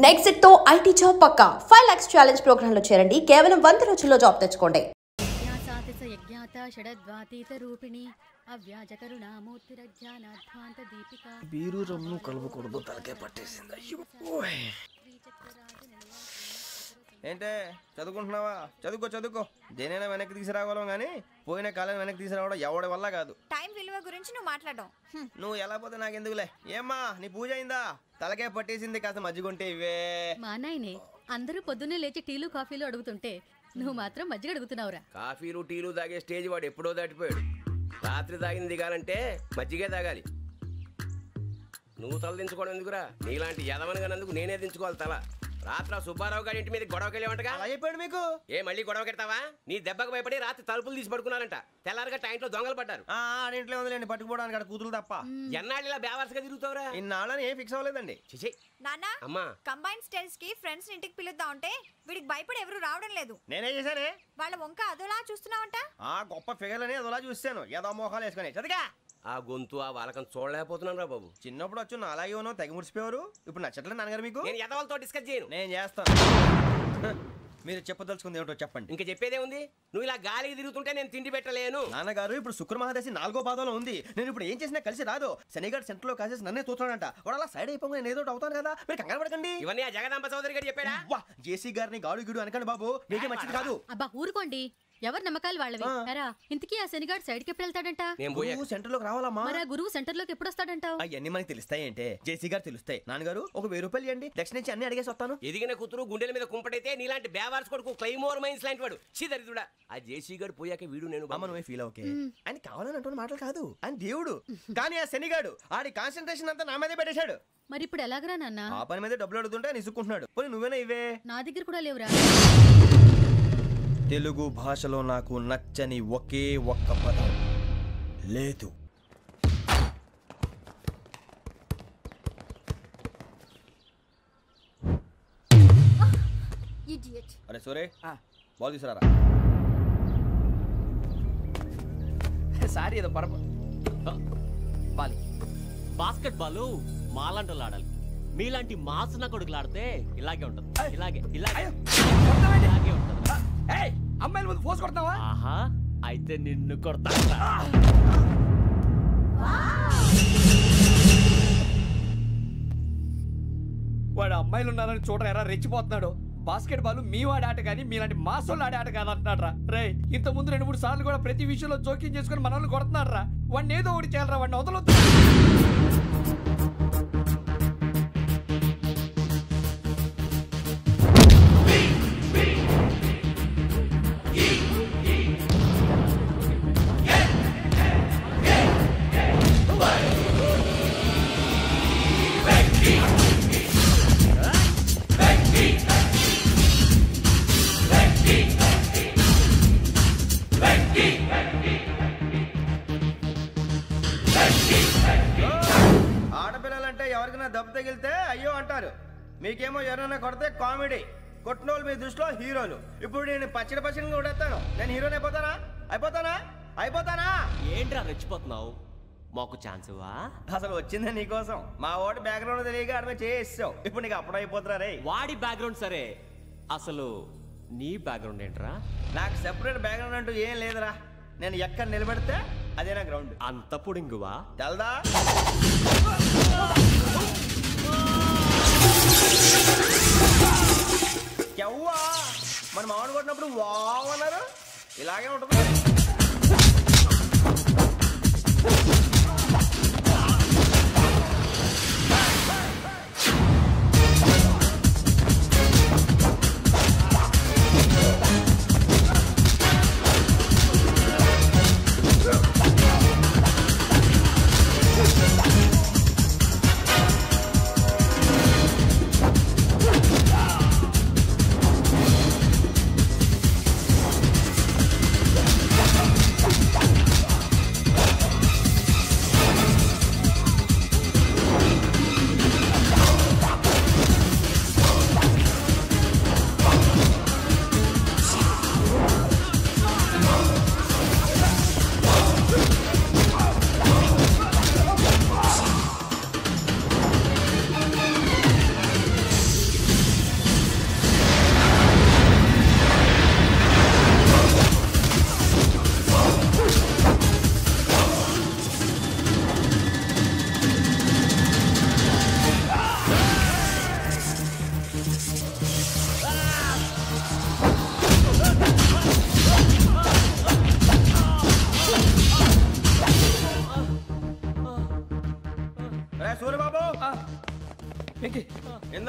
Next తో IT job పక్కా 5 lakhs challenge program లో చేరండి. కేవలం 100 రోజుల్లో జాబ్ తెచ్చుకోండి. బీరు రమ్ము కలుపుకూడదు, తలకే పట్టేసింది. ఏంటే చదువుకుంటున్నావా? చదువుకో. దేనైనా వెనక్కి తీసుకురావాలం కానీ పోయిన కాలం వెనక్కి తీసుకురావడం ఎవడి వల్ల కాదు. టైం విలువ గురించి నువ్వు మాట్లాడడం. నువ్వు ఎలా పోతే నాకు ఎందుకులే. ఏమ్మా నీ పూజ అయిందా? తలకే పట్టేసింది, కాస్త మజ్జిగుంటే ఇవే. మా నాయనే అందరూ పొద్దున్నే లేచి టీలు కాఫీలు అడుగుతుంటే నువ్వు మాత్రం మజ్జిగ అడుగుతున్నావురా. కాఫీలు టీలు తాగే స్టేజ్ వాడు ఎప్పుడో దాటిపోయాడు. రాత్రి తాగింది దిగాలంటే మజ్జిగే తాగాలి. నువ్వు తల దించుకోవడం ఎందుకురా? నీలాంటి యదవనగానందుకు నేనే దించుకోవాలి తల. రాత్రి సుబ్బారావు గారి ఇంటి మీద గొడవకి వెళ్ళేవంటగా. అయిపోయాడు మీకు. ఏ మళ్ళీ గొడవ కెడతావా? నీ దెబ్బకు భయపడి రాత్రి తలుపులు తీసి పడుకున్నారంట. తెల్లారగా టైంట్లో దొంగలు పడ్డారు. ఆడింట్లో ఉందిలేండి, పట్టుకుపోవడానికి అక్కడ కూతురు తప్ప. ఎన్నాళ్ళు ఇలా బేవర్స్గా తిరుగుతావురా? ఇన్నాళ్ళని ఏం ఫిక్స్ అవ్వలేదండి. నాన్న అమ్మా కంబైన్ స్టైల్స్ కి ఫ్రెండ్స్ ఇంటికి పిలుద్దాం అంటే వీడికి భయపడి ఎవరు రావడం లేదు. నేనే చేశానే. వాళ్ళ వంక అదోలా చూస్తున్నావంట. గొప్ప ఫిగర్లని అదోలా చూస్తాను. ఏదో మోహాలు వేసుకొని చదిగా. ఆ గొంతు ఆ వాలకం చూడలేకపోతున్నాను రా బాబు. చిన్నప్పుడు వచ్చి నా అలాగే ఉన్నావు, తెగ ముడిచిపోయారు. ఇప్పుడు నచ్చట్లేదు నాన్నగారు మీకు. నేను యదవలతో డిస్కస్ చేయను. నేను చేస్తాను. మీరు చెప్పదలుచుకుంది ఏమిటో చెప్పండి. ఇంకా చెప్పేదే ఉంది. నువ్వు ఇలా గాలికి తిరుగుతుంటే నేను తిండి పెట్టలేను. నాన్నగారు ఇప్పుడు శుక్ర మహాదశి 4వ పాదంలో ఉంది. నేను ఇప్పుడు ఏం చేసినా కలిసి రాదు. శనిగారు సెంటర్ లో కాసేసి నన్నే చూస్తున్నాడంట. వాడు అలా సైడ్ అయిపోయి నేను ఏదో అవుతాను కదా, మీరు కంగారు పడకండి. ఇవన్నీ ఆ జగదాంబ చౌదరి గారు చెప్పాడా? జేసీ గారిని గాడు గిడు అనకండి బాబు, మీకే మంచిది కాదు. అబ్బా ఊరుకోండి, ఎవరి నమ్మకాలు వాళ్ళవి. ఇంతకీ ఆ శనిగాడు సైడ్ కి ఎప్పుడు వెళ్తాడంట? సెంటర్ లోకి రావాలమ్మా. మరి ఆ గురువు సెంటర్ లోకి ఎప్పుడు వస్తాడంటావు? అవన్నీ మనకి తెలుస్తాయి అంటే జేసీ గారు తెలుస్తాయి. నాన్నగారు ఒక 1000 రూపాయలు ఇవ్వండి, దక్షిణ నుంచి అన్ని అడిగేసి వస్తాను. ఎదిగిన కూతురు గుండెల మీద కుంపటైతే నీలాంటి బేవార్స్ కొడుకు క్లైమోర్ మైన్స్ లాంటి వాడు దరిద్రుడా. ఆ జేసీ గారు పోయాక వీడు నేను నువ్వే ఫీల్ ఓకే. ఆయన కావాలని అంటున్న మాటలు కాదు, ఆయన దేవుడు. కానీ ఆ శనిగాడు ఆడి కాన్సన్ట్రేషన్ అంతా నా మీదే పెట్టేశాడు. మరి ఇప్పుడు ఎలాగరా నాన్న? ఆ పని మీద డబ్బులు అడుగుతుంటే నిసుకుంటున్నాడు. పోనీ నువ్వేనా ఇవే? నా దగ్గర కూడా లేవురా. తెలుగు భాషలో నాకు నచ్చని ఒకే ఒక్క పదం లేదు. అరే సోరే, బాల్ తీసుకురారా. సారీ ఏదో బాస్కెట్ బాల్ మాలాంటి ఆడాలి. మీలాంటి మాసన కొడుకులు ఆడితే ఇలాగే ఉంటది. ఇలాగే ఉంటది. అమ్మాయిల ముందు ఫోర్స్ కొడతావా? ఆహా, అయితే నిన్ను కొడతా. వాడు అమ్మాయిలు ఉన్నారని చూడరా ఎరా రెచ్చిపోతున్నాడు. బాస్కెట్ బాల్ మీ వాడి ఆట కానీ మీలాంటి మాసోళ్ళు ఆడే ఆట కాదంటున్నాడు రా. రే ఇంత ముందు 2-3 సార్లు కూడా ప్రతి విషయంలో జోక్యం చేసుకుని మన వాళ్ళు కొడుతున్నాడు రా. వాడిని ఏదో ఒకటి చేయాలరా, వాడిని వదలొద్దు. ఆడపిల్లలంటే ఎవరికైనా దెబ్బ తగిలితే అయ్యో అంటారు, మీకేమో ఎవరైనా కొడితే కామెడీ. కొట్టిన వాళ్ళు మీ దృష్టిలో హీరోలు. ఇప్పుడు నేను పచ్చడిగా కొడేస్తాను. నేను హీరోని అయిపోతానా? ఏంట్రా రెచ్చిపోతున్నావు? మాకు ఛాన్స్ ఇవ్వా? అసలు వచ్చిందే నీకోసం. మా ఓటు బ్యాక్గ్రౌండ్ తెలియక ఆడమే చేసావు. ఇప్పుడు నీకు అప్పుడు అయిపోతున్నా రే. వాడి బ్యాక్గ్రౌండ్ సరే, అసలు నీ బ్యాక్గ్రౌండ్ ఏంట్రా? నాకు సెపరేట్ బ్యాక్గ్రౌండ్ అంటూ ఏం లేదురా. నేను ఎక్కడ నిలబెడితే అదే నా గ్రౌండ్. అంత పుడింగువా? తెల్దా? ఎవ్వా మన మామిడి కొట్టినప్పుడు వావ్ అన్నారు. ఇలాగే ఉంటుంది.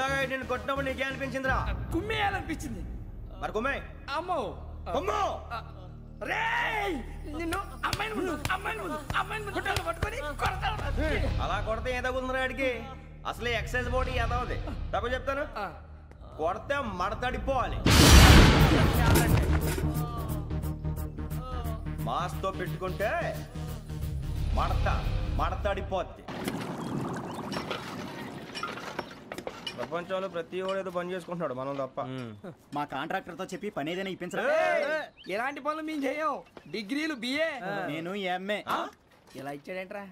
ఇందాక నేను కొట్టినప్పుడు నీకే అనిపించిందిరా? కుమ్మేయాలనిపించింది. మరి కుమ్మే. అమ్మో కుమ్ము. రేయ్ నిన్ను అమ్మాయిని గుడ్డలు పట్టుకొని కొడతాను. అలా కొడితే ఏ తగ్గుతుందిరా ఆడికి? అసలే ఎక్సైజ్ బాడీ ఏదవుది. తప్పు చెప్తాను, కొడితే మడతడిపోవాలి. మాస్తో పెట్టుకుంటే మడతడిపోద్ది. ప్రపంచంలో ప్రతి వాడు ఏదో పని చేసుకుంటున్నాడు, మనం తప్ప. మా కాంట్రాక్టర్తో చెప్పి పని ఏదైనా ఇప్పించరా? ఎలాంటి పనులు మేము చేయం. డిగ్రీలు బిఏ, నేను ఎంఏ. ఇలా ఇచ్చాడేంట్రా?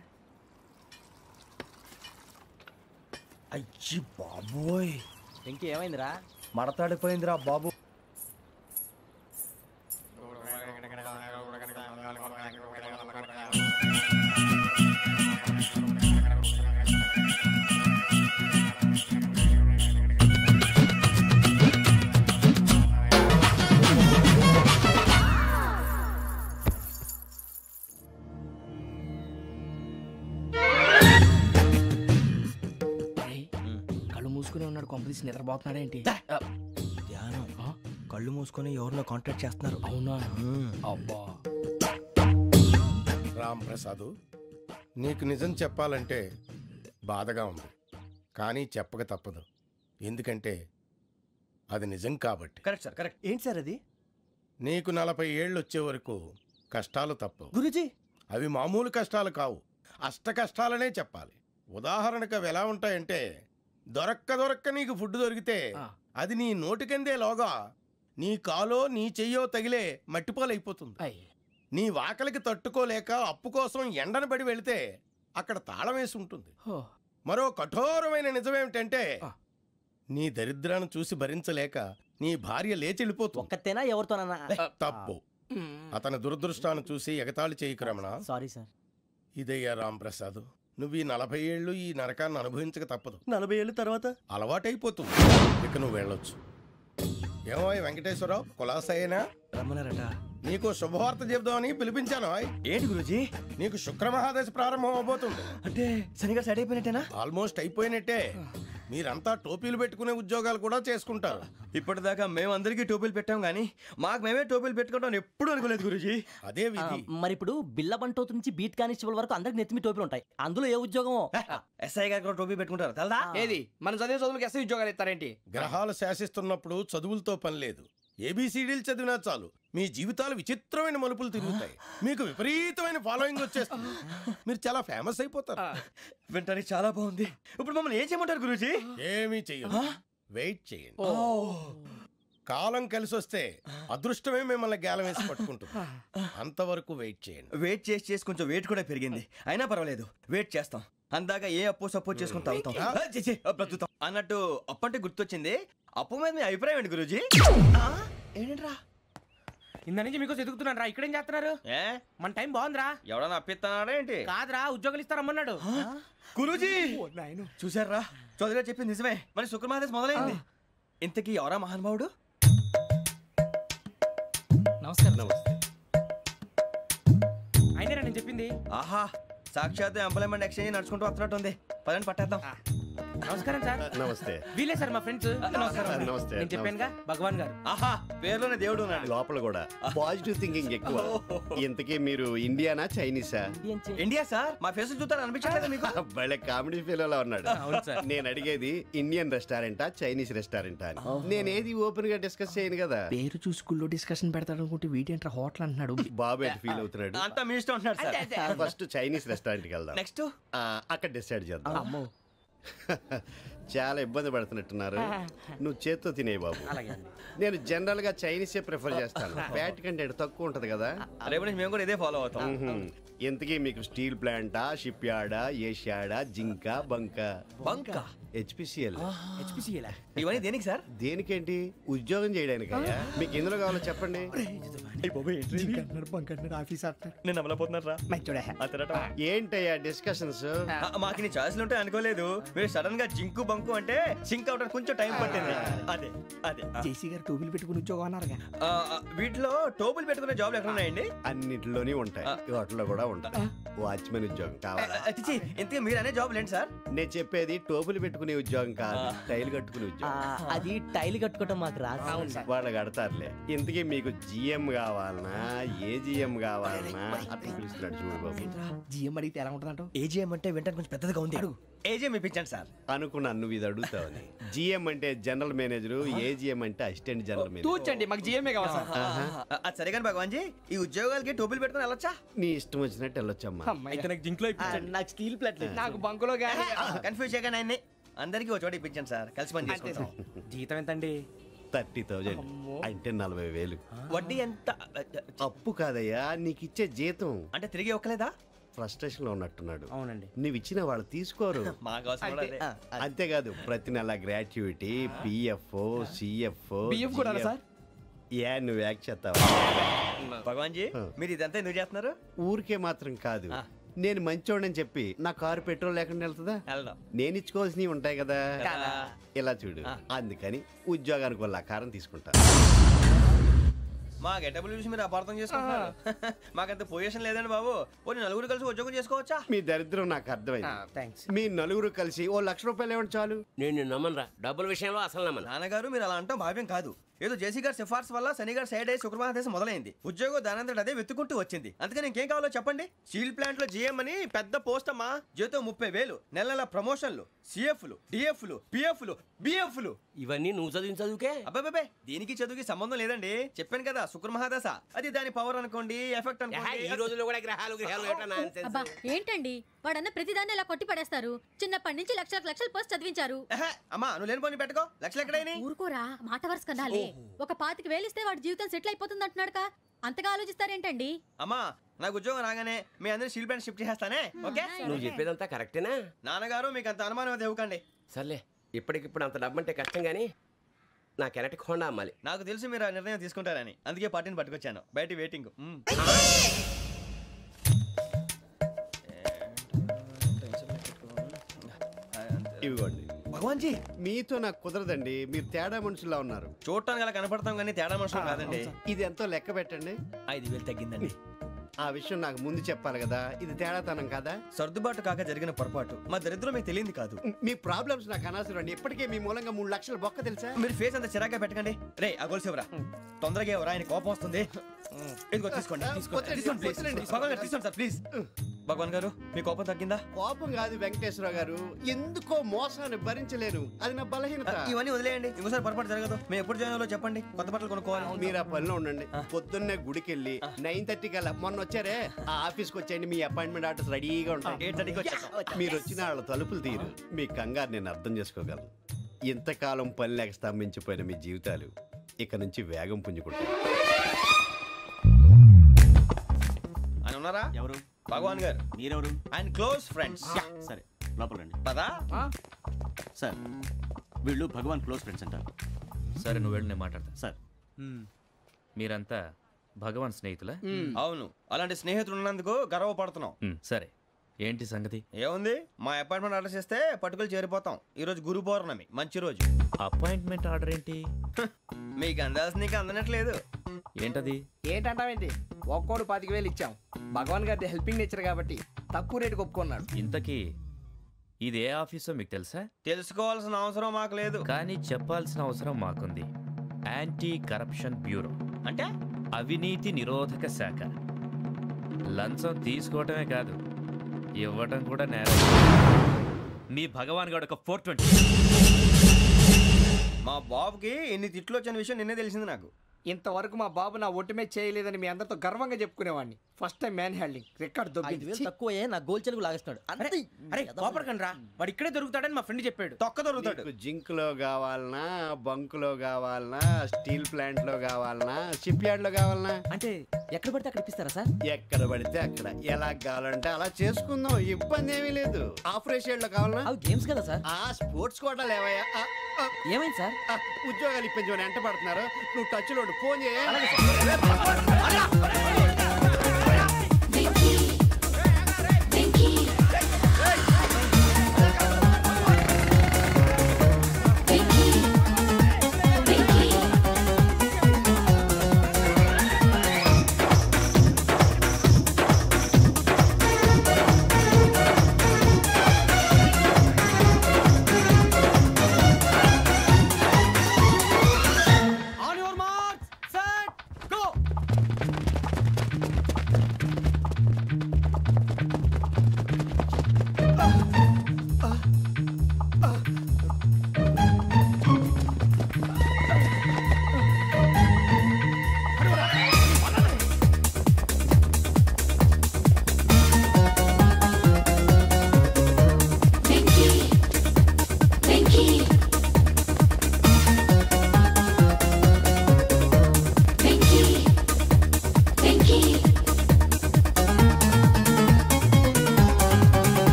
అయ్యి బాబోయ్, ఇంకేమైందిరా? మడతాడిపోయిందిరా బాబు. కళ్ళు మూసుకునే ఉన్నాడు, కొంపదీసి నిద్రపోతున్నాడేంటి? ధ్యానం. కళ్ళు మూసుకొని ఎవరినో కాంటాక్ట్ చేస్తున్నారు. అవునా? అబ్బా. రామ్ ప్రసాద్, నీకు నిజం చెప్పాలంటే బాధగా ఉంది, కానీ చెప్పక తప్పదు. ఎందుకంటే అది నిజం కాబట్టి. Correct sir, correct. ఏంటి సార్ అది? నీకు 40 ఏళ్ళు వచ్చే వరకు కష్టాలు తప్పవు గురూజీ. అవి మామూలు కష్టాలు కావు, అష్ట కష్టాలనే చెప్పాలి. ఉదాహరణకు అవి ఎలా ఉంటాయంటే, దొరక్క నీకు ఫుడ్ దొరికితే అది నీ నోటికందే లోగా నీ కాలో నీ చెయ్యో తగిలే మట్టిపాలైపోతుంది. నీ వాకలికి తట్టుకోలేక అప్పు కోసం ఎండను పడి వెళితే అక్కడ తాళం వేసి ఉంటుంది. మరో కఠోరమైన నిజమేమిటంటే, నీ దరిద్రాన్ని చూసి భరించలేక నీ భార్య లేచి వెళ్ళిపోతుంది. ఒక్కతేనా ఎవరితోనన్నా? తప్పు. అతని దురదృష్టాన్ని చూసి ఎగతాళి చేయకు రమణ. Sorry sir. ఇదయ్యా రాంప్రసాద్, నువ్వు ఈ 40 ఏళ్ళు ఈ నరకాన్ని అనుభవించక తప్పదు. 40 ఏళ్ళ తర్వాత అలవాటైపోతుంది. ఇక నువ్వు వెళ్ళొచ్చు. ఏమో వెంకటేశ్వరరావు, కులాసైనా రమ్మన్నారట. నీకు శుభవార్త చెబుదామని పిలిపించాను. ఏంటి గురూజీ? నీకు శుక్రమహాదశ ప్రారంభం అవబోతుంది. అంటే శనిగా సెట్ అయిపోయినట్టేనా? ఆల్మోస్ట్ అయిపోయినట్టే. మీరంతా టోపీలు పెట్టుకునే ఉద్యోగాలు కూడా చేసుకుంటారు. ఇప్పటిదాకా మేమందరికీ టోపీలు పెట్టాం కానీ మాకు మేమే టోపీలు పెట్టుకుంటాం ఎప్పుడు అనుకోలేదు గురూజీ. అదే విధి. మరి ఇప్పుడు బిల్ల బంటోతు నుంచి బీట్ కానిస్టేబుల్ వరకు అందరికి నెత్తిమి టోపీలు ఉంటాయి. అందులో ఏ ఉద్యోగమో? ఎస్ఐ గారు కూడా టోపీ పెట్టుకుంటారు తెలదా? ఏది మన చదువులకు ఎస్ఐ ఉద్యోగాలు ఇస్తారేంటి? గ్రహాలు శాసిస్తున్నప్పుడు చదువులతో పని లేదు. ఏబిసిడీలు చదివినా చాలు మీ జీవితాలు విచిత్రమైన మలుపులు తిరుగుతాయి. మీకు విపరీతమైన ఫాలోయింగ్ వచ్చేస్తుంది. మీరు చాలా ఫేమస్ అయిపోతారు. వింటానికి చాలా బాగుంది. ఇప్పుడు మమ్మల్ని ఏం చేయమంటారు గురూజీ? ఏమీ చెయ్యదు, వెయిట్ చేయండి. కాలం కలిసి వస్తే అదృష్టమే మిమ్మల్ని గేలం వేసి పట్టుకుంటుంది. అంతవరకు వెయిట్ చేయండి. వెయిట్ చేసి కొంచెం వెయిట్ కూడా పెరిగింది. అయినా పర్వాలేదు, వెయిట్ చేస్తాం. అందాక ఏ అప్పు సపోర్ట్ చేసుకుని తాగుతాం, బ్రతుకుతాం అన్నట్టు. అప్పు అంటే గుర్తొచ్చింది, అప్పు మీద మీ అభిప్రాయం ఏంటి గురూజీ? ఏంటరా ఇంత నుంచి మీకు ఎదుగుతున్నాను రా. ఇక్కడేం చేస్తున్నారు? మన టైం బాగుందిరా. ఎవడన్నా అప్పిస్తున్నాడా ఏంటి? కాదురా, ఉద్యోగాలు ఇస్తారమ్మన్నాడు గురూజీ. చూసారా, చౌదరిగా చెప్పింది నిజమే. మరి శుక్రమాదేశ్ మొదలైంది. ఇంతకీ ఎవరా మహానుభావుడు? నమస్కారం. అయినా నేను చెప్పింది. ఆహా, సాక్షాత్ ఎంప్లాయ్మెంట్ ఎక్స్చేంజ్ నడుచుకుంటూ వస్తున్నట్టు ఉంది. పదండి పట్టేద్దాం. నమస్కారం సార్. నమస్తే. వీలే సార్ మా ఫ్రెండ్స్. నమస్తే. నేను చెప్పానుగా, భగవాన్ గారు. ఆహా, పేరులోనే దేవుడు ఉన్నాడు. లోపల కూడా పాజిటివ్ థింకింగ్ ఎక్కువ. ఇంతకీ మీరు ఇండియానా చైనీసా? India sir. మా ఫేస్ చూస్తారు అనిపించలేదు మీకు? భలే కామెడీ ఫీల్ ఉన్నాడు. నేను అడిగేది ఇండియన్ రెస్టారెంటా చైనీస్ రెస్టారెంటా అని. నేనేది ఓపెన్ గా డిస్కస్ చేయను కదా. పేరు చూసుకుల్లో డిస్కషన్ పెడతాడు అనుకుంటే వీటేంట్రా హోటల్ అంటున్నాడు. బాబు ఎట్ ఫీల్ అవుతున్నాడు. అంతా మీ ఇష్టం ఉంటున్నాడు సార్. ఫస్ట్ చైనీస్ రెస్టారెంట్ కి వెళ్దాం. నెక్స్ట్ అక్కడ డిసైడ్ చేద్దాం. చాలా ఇబ్బంది పడుతున్నట్టున్నారు. నువ్వు చేత్తో తినే బాబు. నేను జనరల్ గా చైనీసే ప్రిఫర్ చేస్తాను. ఫ్యాట్ కంటెంట్ తక్కువ ఉంటది కదా. రేపు నుంచి మేము కూడా ఇదే ఫాలో అవుతాం. ఎంతకీ మీకు స్టీల్ ప్లాంటా, షిప్ యార్డా, ఏషియాడా, జింక, బంక, హెచ్పిసిఎల్. ఇవన్నీ దేనికి సార్? దేనికేంటి? ఉద్యోగం చేయడానికి. మీకు ఎందులో కావాలో చెప్పండి. నేను అమలపోతున్నారా? ఏంటయ్యా డిస్కషన్స్? మాకు నీ ఛాయిస్లు ఉంటాయి అనుకోలేదు. మీరు సడన్ గా జింకు బంకు బంకు అంటే సింక్ అవడానికి కొంచెం టైం పట్టింది. అదే అదే జేసీ గారు టోపీలు పెట్టుకుని ఉద్యోగం అన్నారుగా. వీటిలో టోపులు పెట్టుకునే జాబ్లు ఎక్కడ ఉన్నాయండి? అన్నిటిలోనే ఉంటాయి, వాటిలో కూడా ఉంటాయి. వాచ్మెన్ ఉద్యోగం కావాలా? ఇంతకీ మీరు అనే జాబ్ ఏంటి సార్? నేను చెప్పేది టోపులు పెట్టుకునే ఉద్యోగం కాదు, టైల్ కట్టుకునే ఉద్యోగం. అది టైల్ కట్టుకోవటం మాకు రాదు. వాళ్ళు కడతారులే. ఇంతకీ మీకు జిఎం కావాలనా, ఏ జిఎం కావాలనా అట్లా పిలుస్తున్నాడు చూడు బాబు. జిఎం అడిగితే ఎలా ఉంటుందంట? ఏజీఎం అంటే వెంటనే కొంచెం పెద్దదిగా ఉంది. అడుగు. ఏజీఎం ఇప్పించండి సార్. అనుకున్నాను నువ్వు ఇది అడుగుతావని. జిఎం అంటే జనరల్ మేనేజర్, ఏజిఎం అంటే అసిస్టెంట్ జనరల్ మేనేజర్. తూచండి, మాకు జిఎంఏ కావాలి సార్. అది సరే కానీ భగవాన్ జీ, ఈ ఉద్యోగాలకి టోపులు పెట్టుకుని వెళ్ళొచ్చా? నీ ఇష్టం వచ్చినట్టు వెళ్ళొచ్చమ్మా. అయితే నాకు జింక్ లో నాకు స్టీల్ ప్లేట్ నాకు బంకులో గానీ. కన్ఫ్యూజ్ చేయగానే ఆయన్ని అందరికీ ఒక చోట ఇప్పించండి సార్, కలిసి పని చేసుకుంటాం. జీతం ఎంతండి? 30,000 అంటే 40,000. వడ్డీ ఎంత? అప్పు కాదయ్యా, నీకు ఇచ్చే జీతం. అంటే తిరిగి ఒక్కలేదా? ఫ్రస్ట్రేషన్ లో ఉన్నట్టున్నాడు. అవునండి. నువ్వు ఇచ్చిన వాళ్ళు తీసుకోరు. మాకు అవసరం కూడా అదే. అంతేకాదు ప్రతి నెల గ్రాట్యుటీ, పిఎఫ్, సిఎఫ్. బిఎఫ్ కూడా సార్? ఏ నువ్వు యాక్ట్ చేస్తావా? భగవాన్ జీ, మీరు ఇదంతా ఎందుకు చేస్తున్నారు? ఊరికే మాత్రం కాదు, నేను మంచోడని చెప్పి నా కారు పెట్రోల్ లేకుండా వెళ్తుందా? వెళ్దాం. నేను ఇచ్చుకోవాల్సినవి ఉంటాయి కదా, ఇలా చూడు. అందుకని ఉద్యోగానికి వాళ్ళ ఆకారం తీసుకుంటా. మా గెటబుల్ చూసి మీరు అపార్థం చేసుకుంటున్నారు. మాకంత పొజిషన్ లేదండి బాబు. పోనీ నలుగురు కలిసి ఉద్యోగం చేసుకోవచ్చా? మీ దరిద్రం నాకు అర్థమైంది. మీ నలుగురు కలిసి ఓ ₹1,00,000 ఇవ్వండి చాలు. నేను నమ్మనరా, డబ్బుల విషయంలో అసలు నమ్మను. నాన్నగారు మీరు అలా అంటాం భావ్యం కాదు. ఏదో జేసీ గారి సిఫార్సు వల్ల శని గారు సైడ్ అయ్యి శుక్రవారం దేశం మొదలైంది. ఉద్యోగం దానంతటి అదే వెతుకుంటూ వచ్చింది. అందుకని ఇంకేం కావాలో చెప్పండి. స్టీల్ ప్లాంట్ లో జిఎం అని పెద్ద పోస్ట్ అమ్మా. జీతం 30,000, నెల నెల ప్రమోషన్లు, సిఎఫ్లు, డిఎఫ్లు, పిఎఫ్లు, బిఎఫ్లు. ఇవన్నీ నువ్వు చదివిన చదువుకే? అబ్బాబే, దీనికి చదువుకి సంబంధం లేదండి. చెప్పాను కదా, శుక్ర మహాదశ. అది దాని పవర్ అనుకోండి, ఎఫెక్ట్ అనుకోండి. ఈ రోజుల్లో కూడా గ్రహాలు అబ్బా ఏంటండి వాడన్న ప్రతిదాన్ని ఇలా కొట్టి పడేస్తారు. చిన్నప్పటి నుంచి లక్షల పోస్ట్ చదివించారు. అమ్మా నువ్వు లేని పోనీ పెట్టుకో. లక్షలు ఎక్కడైనా ఊరుకోరా, మాట వరుస కదాలే. ఒక 25,000 ఇస్తే వాడి జీవితం సెటిల్ అయిపోతుంది అంటున్నాడుగా, అంతగా ఆలోచిస్తారేంటండి? అమ్మా నాకు ఉద్యోగం రాగానే మీ అందరూ స్టీల్ ప్లాంట్ షిఫ్ట్ చేస్తానే. ఓకే, నువ్వు చెప్పేదంతా కరెక్టేనా? నాన్నగారు మీకు అంత అనుమానం అయితే ఇవ్వకండి. సర్లే, ఇప్పటికిప్పుడు అంత డబ్బు అంటే కష్టం కానీ నా కెనటిక్ హోండా అమ్మాలి. నాకు తెలుసు మీరు ఆ నిర్ణయం తీసుకుంటారని, అందుకే పార్టీని పట్టుకొచ్చాను. బయట వెయిటింగ్. ఇవ్వండి. భగవాన్ జీ, మీతో నాకు కుదరదండి, మీరు తేడా మనుషుల్లా ఉన్నారు. చూడటానికి అలా కనపడతాం కానీ తేడా మనుషులు కాదండి. ఇది ఎంతో లెక్క పెట్టండి. 5,000 తగ్గిందండి. ఆ విషయం నాకు ముందు చెప్పాలి కదా, ఇది తేడాతనం కదా. సర్దుబాటు కాక జరిగిన పొరపాటు. మా దరిద్రం మీకు తెలియంది కాదు. మీ ప్రాబ్లమ్స్ నాకు అనవసరం అండి. ఇప్పటికే మీ మూలంగా 3 లక్షల బొక్క తెలుసా? మీరు ఫేస్ అంత చిరాగ్గా పెట్టకండి. రే ఆ గొలుసేవరా, తొందరగా ఎవరా, ఆయన కోపం వస్తుంది. ఇదిగో తీసుకోండి, తీసుకోండి ప్లీజ్. భగవాన్ గారు తీసుకోండి సార్ ప్లీజ్. భగవాన్ గారు మీ కోపం తగ్గిందా? కోపం కాదు వెంకటేశ్వరరావు గారు, ఎందుకో మోసాన్ని భరించలేను, అది నా బలహీనత. ఇవన్నీ వదిలేయండి, ఇంకోసారి పొరపాటు జరగదు. మేము ఎప్పుడు జాయిన్ అవ్వాలో చెప్పండి, కొత్త బట్టలు కొనుక్కోవాలి. మీరు ఆ పనిలో ఉండండి. పొద్దున్నే గుడికి వెళ్ళి 9:30 కల్లా, మొన్న వచ్చారే ఆ ఆఫీస్కి వచ్చేయండి. మీ అపాయింట్మెంట్ ఆర్డర్స్ రెడీగా ఉంటాయి. 8:30కి వచ్చేస్తాం. మీరు వచ్చిన వాళ్ళ తలుపులు తీరు. మీ కంగారు నేను అర్థం చేసుకోగలను. ఇంతకాలం పని లేక స్తంభించిపోయిన మీ జీవితాలు ఇక నుంచి వేగం పుంజుకుంటాయి. ఆయన ఉన్నారా? ఎవరు? భగవాన్ గారు. మీరెవరు? ఆయన క్లోజ్ ఫ్రెండ్స్. సరే లోపలండి. పదా సార్ వీళ్ళు భగవాన్ క్లోజ్ ఫ్రెండ్స్ అంటారు. సరే నువ్వు వెళ్ళి నేను మాట్లాడతా. సార్ మీరంతా భగవాన్ స్నేహితులా? అవును, అలాంటి స్నేహితులు ఉన్నందుకు గర్వపడుతున్నాం. సరే ఏంటి సంగతి? ఏముంది, మా అపాయింట్మెంట్ ఆర్డర్ చేస్తే పట్టుకులు చేరిపోతాం. ఈ రోజు గురు పౌర్ణమి, మంచి రోజు. అపాయింట్మెంట్ ఆర్డర్ ఏంటి? మీకు అందాల్సి నీకు అందనట్లేదు. ఏంటది? ఏంటంటావేంటి, ఒక్కోడు 25,000 ఇచ్చాం. భగవాన్ గారి హెల్పింగ్ నేచర్ కాబట్టి తక్కువ రేటుకి ఒప్పుకున్నాడు. ఇంతకీ ఇది ఏ ఆఫీసో మీకు తెలుసా? తెలుసుకోవాల్సిన అవసరం మాకు లేదు, కానీ చెప్పాల్సిన అవసరం మాకుంది. యాంటీ కరప్షన్ బ్యూరో అంటే అవినీతి నిరోధక శాఖ. లంచం తీసుకోవటమే కాదు, ఇవ్వటం కూడా నేరం. మీ భగవాన్ గారు ఒక 420. మా బాబుకి ఎన్ని తిట్లు వచ్చిన విషయం నిన్నే తెలిసింది నాకు. ఇంతవరకు మా బాబు నా ఒట్టుమే చేయలేదని మీ అందరితో గర్వంగా చెప్పుకునేవాడిని. First time man handing record తక్కువ నా గోల్ చెలుగు లాగేస్తున్నాడు. అరే కోపడకండి రా, వాడు ఇక్కడే దొరుకుతాడని మా ఫ్రెండ్ చెప్పాడు. తొక్క దొరుకుతాడు. జింక్ లో కావాలనా, బంక్ లో కావాలనా, స్టీల్ ప్లాంట్ లో కావాలనా, షిప్ యార్డ్ లో కావాలనా? అంటే ఎక్కడ పడితే అక్కడ ఇప్పిస్తారా సార్? ఎక్కడ పడితే అక్కడ, ఎలా కావాలంటే అలా చేసుకుందాం, ఇబ్బంది ఏమీ లేదు. ఆపరేషన్ లో కావాలనా? అవి గేమ్స్ కదా సార్. ఆ స్పోర్ట్స్ కోటా లేవయ్యా. ఏమైంది సార్? ఉద్యోగాలు ఇప్పించమని ఎంట పడుతున్నారు. నువ్వు టచ్ లో ఫోన్ చేయ.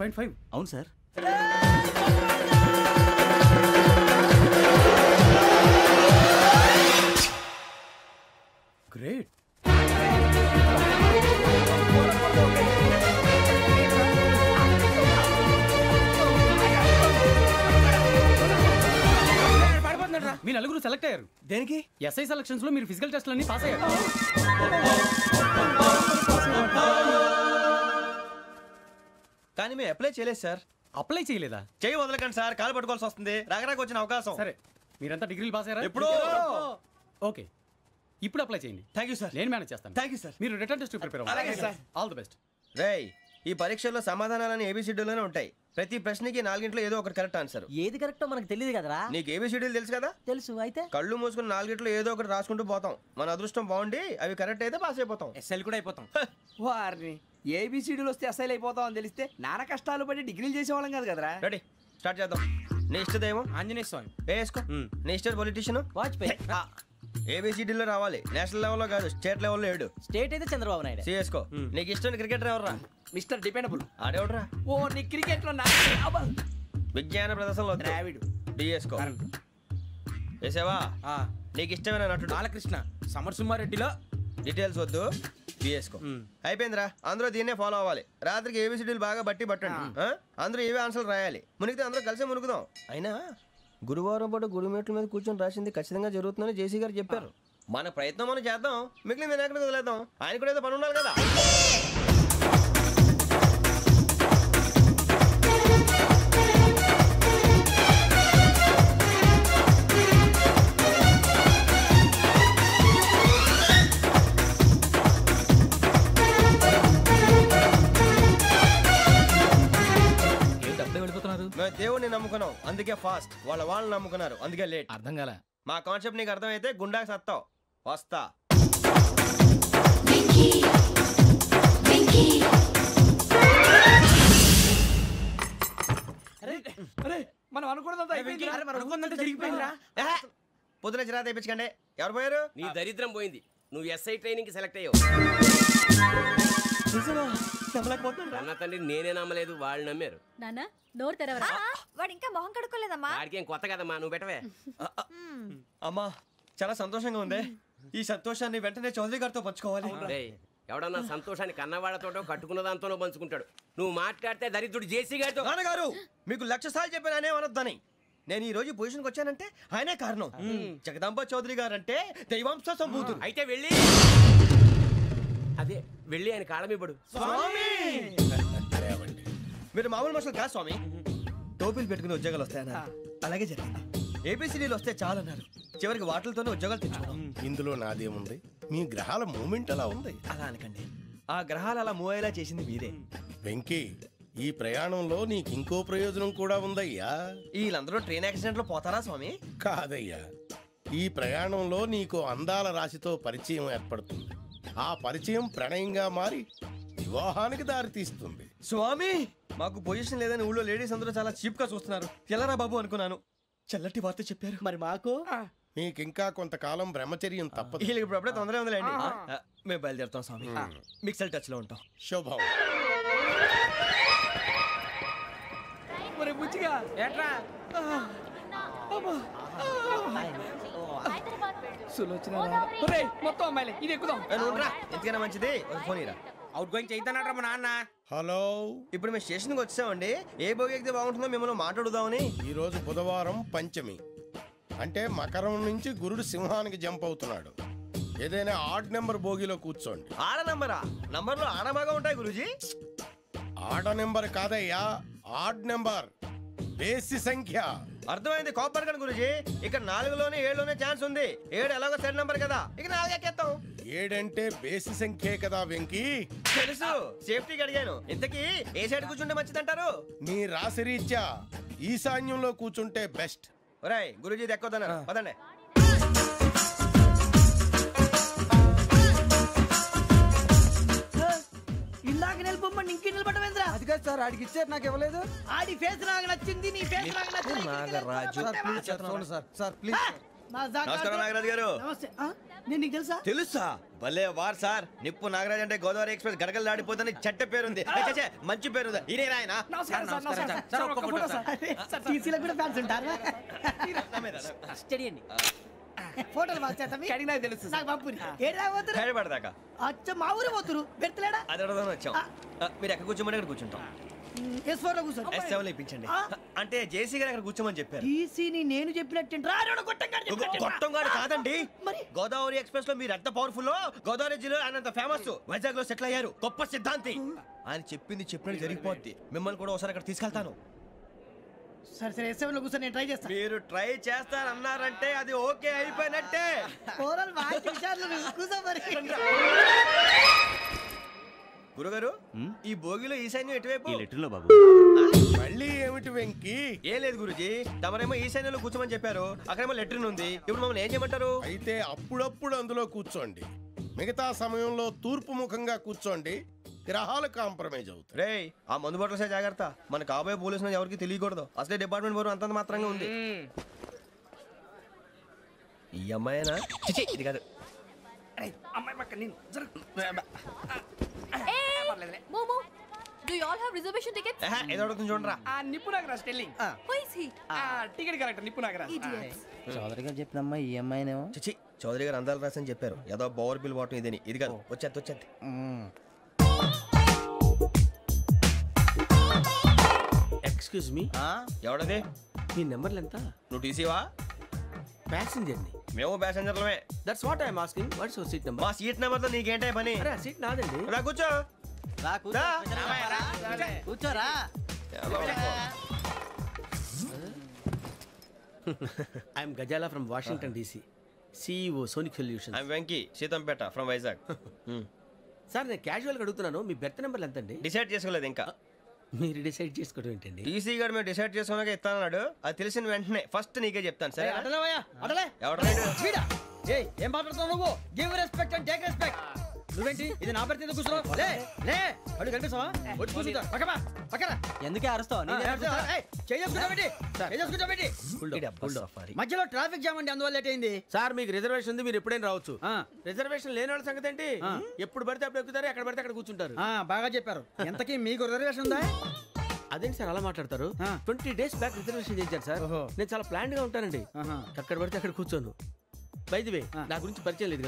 1.5. అవును సార్. గ్రేట్. మీ నలుగురు సెలెక్ట్ అయ్యారు. దేనికి? ఎస్ఐ సెలక్షన్స్ లో మీరు ఫిజికల్ టెస్ట్ అన్ని పాస్ అయ్యారు. కానీ మేము అప్లై చేయలేదు సార్. అప్లై చేయలేదా? చేయి వదలకండి సార్, కాలు పట్టుకోవాల్సి వస్తుంది. రాగరాకు వచ్చిన అవకాశం. సరే, మీరంతా డిగ్రీలు పాస్ అయ్యారా? ఎప్పుడో. ఓకే, ఇప్పుడు అప్లై చేయండి. Thank you sir. నేను మేనేజ్ చేస్తాను. Thank you sir. మీరు రిటర్న్ టెస్ట్ ప్రిపేర్ అవ్వండి. అలాగే సార్. All the best. రేయ్, ఈ పరీక్షల్లో సమాధానాలని ఏబిసిడీలోనే ఉంటాయి. ప్రతి ప్రశ్నకి 4 ఏదో ఒకటి కరెక్ట్ ఆన్సర్. ఏది కరెక్టో మనకు తెలియదు కదరా. నీకు ఏబిసిడీలు తెలుసు కదా? తెలుసు. అయితే కళ్ళు మూసుకుని 4 ఏదో ఒకటి రాసుకుంటూ పోతాం. మన అదృష్టం బాగుండి అవి కరెక్ట్ అయితే పాస్ అయిపోతాం. ఎస్ఎల్ కూడా అయిపోతాం. వారిని ఏబిసిడీలు వస్తే ఎస్ఐలు అయిపోతాం అని తెలిస్తే నాన్న కష్టాలు పడి డిగ్రీలు చేసేవాళ్ళం కాదు కదరా. రెడీ, స్టార్ట్ చేద్దాం. నీ ఇష్టదేమో ఆంజనేయ స్వామి. వేసుకో. నీ ఇష్ట పొలిటీషియన్ వాజ్పేయి. ఏబిసిడీలో రావాలి. నేషనల్ లెవెల్లో కాదు, స్టేట్ లెవెల్లో 7. స్టేట్ అయితే చంద్రబాబు నాయుడు. సిఎస్కో. నీకు ఇష్టం క్రికెటర్ ఎవర్రా? Mister dependable. ఆడేవడరా? ఓ, నీ క్రికెట్ లో విజ్ఞాన ప్రదర్శనలో ద్రావిడు. డిఎస్కో. వేసావా? నీకు ఇష్టమైన నటుడు? బాలకృష్ణ. సమర్ సుమారెడ్డిలో డీటెయిల్స్ వద్దు, బిఎస్కో. అయిపోయిందిరా. అందరూ దీన్నే ఫాలో అవ్వాలి. రాత్రికి ఏబిసిడీలు బాగా బట్టి పట్టండి. అందరూ ఏవే ఆన్సర్లు రాయాలి. మునిగితే అందరూ కలిసి మునుగుదాం. అయినా గురువారం పాటు గురుమేట్ల మీద కూర్చొని రాసింది ఖచ్చితంగా జరుగుతుందని జేసీ గారు చెప్పారు. మన ప్రయత్నం మనం చేద్దాం, మిగిలిన నేను ఎక్కడికి వదిలేద్దాం. ఆయన కూడా ఏదో పని ఉండాలి కదా. మేము దేవుడిని నమ్ముకున్నాం, అందుకే ఫాస్ట్. వాళ్ళని నమ్ముకున్నారు, అందుకే లేట్. అర్థం కాల. మా కాన్సెప్ట్ నీకు అర్థమైతే గుండాకి సత్తావు. వస్తా. మనం అనుకున్నదంతా జరిగిపోయిందిరా. పొద్దున చిరా తెప్పించకండి. ఎవరు పోయారు? నీ దరిద్రం పోయింది. నువ్వు ఎస్ఐ ట్రైనింగ్ సెలెక్ట్ అయ్యావు. అన్న తండ్రి నేనే నమ్మలేదు, వాళ్ళు నమ్మారు. నాన్న నోరు తెరవరా. వాడు ఇంకా మొహం కడుక్కోలేదమ్మా. వాడికి ఏం కొత్త కదమ్మా, నువ్వు పెట్టవే. అమ్మా, చాలా సంతోషంగా ఉంది. ఈ సంతోషాన్ని వెంటనే చౌదరి గారితో పంచుకోవాలి. డేయ్, ఎవడన్నా సంతోషాన్ని కన్నవాళ్లతోటో కట్టుకున్న దాంతోనో పంచుకుంటాడు. నువ్వు మాట్లాడితే దరిద్రుడు జేసీ గారితో. నాన్నగారు, మీకు 1,00,000 సార్లు చెప్పానే అనొద్దని. నేను ఈ రోజు పొజిషన్కి వచ్చానంటే ఆయనే కారణం. జగదాంబ చౌదరి గారు అంటే దైవాంశ సంభూతుడు. అయితే వెళ్ళి అదే వెళ్ళి ఆయన కాళ్ళమివ్వడు. మీరు మామూలు మనుషులు కాదు స్వామి. టోపీలు పెట్టుకుని ఉద్యోగాలు వస్తాయన్నారు, అలాగే జరిగింది. ఏబిసిడీలు వస్తే చాలన్నారు, చివరికి వాటిలతోనే ఉద్యోగాలు తెచ్చుకున్నాం. ఇందులో నాదేముంది? మీ గ్రహాల మూమెంట్ అలా ఉంది. అలా అనకండి, ఆ గ్రహాలు అలా మూవ్ అయ్యేలా చేసింది మీరే. వెంకీ, ఈ ప్రయాణంలో నీకు ఇంకో ప్రయోజనం కూడా ఉందయ్యా. వీళ్ళందరూ ట్రైన్ యాక్సిడెంట్ లో పోతారా స్వామి? కాదయ్యా, ఈ ప్రయాణంలో నీకు అందాల రాశితో పరిచయం ఏర్పడుతుంది. ఆ పరిచయం ప్రణయంగా మారి వివాహానికి దారితీస్తుంది. స్వామి, మాకు పొజిషన్ లేదని ఊళ్ళో లేడీస్ అందరూ చాలా చీప్ గా చూస్తున్నారు. ఎలారా బాబు అనుకున్నాను. చల్లటి వార్త చెప్పారు. మరి మాకు మీకింకా కొంతకాలం బ్రహ్మచర్యం తప్పదు. వీళ్ళకి ఇప్పుడు అప్పుడే తొందరగా ఉందిలేండి. మేము బయలుదేరుతాం స్వామి. మిక్సెల్ టచ్ లో ఉంటాం. శుభం. మొత్తం అమ్మాయిలే, ఇది ఎక్కుదాం. ఎందుకైనా మంచిది ఒక ఫోన్ ఇరా. అవుట్ గోయింగ్ చేద్దానట్రా మా నాన్న. హలో, ఇప్పుడు మేము స్టేషన్కి వచ్చామండి. ఏ బోగి ఎక్కితే బాగుంటుందో మిమ్మల్ని మాట్లాడుదామని. ఈరోజు బుధవారం పంచమి, అంటే మకరం నుంచి గురుడు సింహానికి జంప్ అవుతున్నాడు. ఏదైనా ఆడ్ నెంబర్ బోగిలో కూర్చోండి. ఆడ నంబరా? నంబర్లో ఆడ బాగా ఉంటాయి గురూజీ. ఆడ నెంబర్ కాదయ్యా, ఆడ్ నెంబర్, బేసి సంఖ్య. అర్థమైంది. కాపర్ కానీ గురూజీ, ఇక్కడ 4లోనే 7లోనే ఛాన్స్ ఉంది. 7 ఎలాగో సెడ్ నంబర్ కదా, ఇక 4 ఎక్కేస్తాం. 7 అంటే బేసి సంఖ్యే కదా వెంకీ. తెలుసు, సేఫ్టీకి అడిగాను. ఇంతకీ ఏ సైడ్ కూర్చుంటే మంచిదంటారు? నీ రాశి రీత్యా ఈశాన్యంలో కూర్చుంటే బెస్ట్. ఒరేయ్, గురూజీ దెక్కొద్దన్నారు, పదండి. ఇందాక నిలబొమ్మని ఇంకే నిలబడమేంద్రా? అది కాదు సార్, ఆడికి ఇచ్చారు, నాకు ఇవ్వలేదు. ఆడి ఫేస్ నాకు నచ్చింది, నీ ఫేస్ నాకు నచ్చింది. నాగరాజు. Sir please. నమస్కారం నాగరాజు గారు. నమస్తే. నేను నీకు తెలుసా? తెలుసా? భలే వార్ సార్. నిప్పు నాగరాజ్ అంటే గోదావరి ఎక్స్ప్రెస్ గడగలు దాడిపోతుంది చెట్ట పేరుంది. మంచి పేరు. ఇదే ఆయన. నమస్కారం సార్, నమస్కారం సార్. ఒక్క ఫోటో సార్. టీసీలో కూడా ఫ్యాన్స్ ఉంటారా? స్టడీ అండి. ఫోటోలు బాగా చేస్తాం. కడిగినా తెలుసు నాకు పంపుని. ఏడా పోతురు? హైదరాబాద్ అచ్చా మా ఊరు పోతురు. పెడతలేడా? అది అడగదామని వచ్చాం. మీరు ఎక్కడ కూర్చోమని అక్కడ కూర్చుంటాం. S4 లో కూర్చో. S7 లో ఇప్పించండి. అంటే జేసీ గారు అక్కడ కూర్చోమని చెప్పారు. టీసీని నేను చెప్పినట్టు గొట్టం గారు కాదండి. గోదావరి ఎక్స్ప్రెస్ లో మీరు ఎంత పవర్ఫుల్, గోదావరి జిల్లా ఆయన ఫేమస్, వైజాగ్ లో సెటిల్ అయ్యారు, గొప్ప సిద్ధాంతి. ఆయన చెప్పింది చెప్పినట్టు జరిగిపోద్ది. మిమ్మల్ని కూడా ఒకసారి అక్కడ తీసుకెళ్తాను. సరే సరే S7 లో కూర్చో, నేను ట్రై చేస్తాను. మీరు ట్రై చేస్తారన్నారంటే అది ఓకే అయిపోయినట్టే. ఓవరాల్ బాగా చూశారు. కూర్చో మరి. గురుగారు, ఈ భోగిలో ఈశాన్యం ఎటువైపు? లెటర్లో బాబు. మళ్ళీ ఏమిటి వెంకీ? ఏం లేదు గురుజీ, తమరేమో ఈశాన్యంలో కూర్చోమని చెప్పారు, అక్కడేమో లెట్రిన్ ఉంది. ఇప్పుడు మమ్మల్ని ఏం చేయమంటారు? అయితే అప్పుడప్పుడు అందులో కూర్చోండి, మిగతా సమయంలో తూర్పు ముఖంగా కూర్చోండి. గ్రహాలు కాంప్రమైజ్ అవుతాయి. రే, ఆ మందు బట్టలసే జాగ్రత్త. మన కాబోయే పోలీసులు ఎవరికి తెలియకూడదు. అసలే డిపార్ట్మెంట్ బోరు అంతంత మాత్రంగా ఉంది. ఈ అమ్మాయినా? చిచి, ఇది కాదు. అమ్మాయి పక్క నేను Momo, do you all have reservation tickets? ఏదో అడుగుతుంది చూడరా. నిప్పు Nagaraj telling. Who is he? Ticket correct నిప్పు నాగరాజ్. Idiots. చౌదరి గారు చెప్పినమ్మా ఈ అమ్మాయినేమో. చిచి, చౌదరి గారు అందాలు రాసని చెప్పారు. ఏదో బోర్ బిల్ వాటం ఇదని. ఇది కాదు. వచ్చేది. Excuse me, ఎవడది? మీ నెంబర్లు ఎంత? నువ్వు టీసీవా? ప్యాసింజర్ ని. మేము ప్యాసెంజర్లమే. That's what I'm asking. What's your seat number? మా సీట్ నెంబర్ తో నీకేంటే పని? అరే ఆ సీట్ నాదండి. రా కూర్చో. కూర్చోరా. I'm Gazala from Washington DC, CEO Sonic Solution. I'm Venky, Seethampeta from Vizag. Sir నేను క్యాజువల్గా అడుగుతున్నాను, మీ బెర్త్ నెంబర్లు ఎంత అండి? డిసైడ్ చేసుకోలేదు ఇంకా. మీరు డిసైడ్ చేసుకోవడం ఏంటండి? టీసీ గారు మేము డిసైడ్ చేసుకున్నాక ఇస్తానన్నాడు. అది తెలిసిన వెంటనే ఫస్ట్ నీకే చెప్తాను. సరే? ఏం మాట్లాడుతున్నావు నువ్వు? Give respect and take respect. నువ్వేంటి ఇది నా పరిస్థితి కూర్చున్నావు? లే లే, అడుగు కనిపిస్తావా? వచ్చి కూర్చుంటా. పక్కన ఎందుకే అరుస్తావు? మధ్యలో ట్రాఫిక్ జామ్ అండి, అందువల్ల లేట్ అయింది. సార్ మీకు రిజర్వేషన్ ఉంది, మీరు ఎప్పుడైనా రావచ్చు. రిజర్వేషన్ లేని వాళ్ళ సంగతి ఏంటి? ఎప్పుడు పడితే అప్పుడు ఎక్కుతారు, ఎక్కడ పడితే అక్కడ కూర్చుంటారు. బాగా చెప్పారు. ఎంతకీ మీకు రిజర్వేషన్ ఉందా? అదేంటి సార్ అలా మాట్లాడతారు? 20 days బ్యాక్ రిజర్వేషన్ చేశారు సార్. నేను చాలా ప్లాన్డ్ గా ఉంటానండి. అక్కడ పడితే అక్కడ కూర్చోను. బై ది వే, నా గురించి పరిచయం లేదు కదా.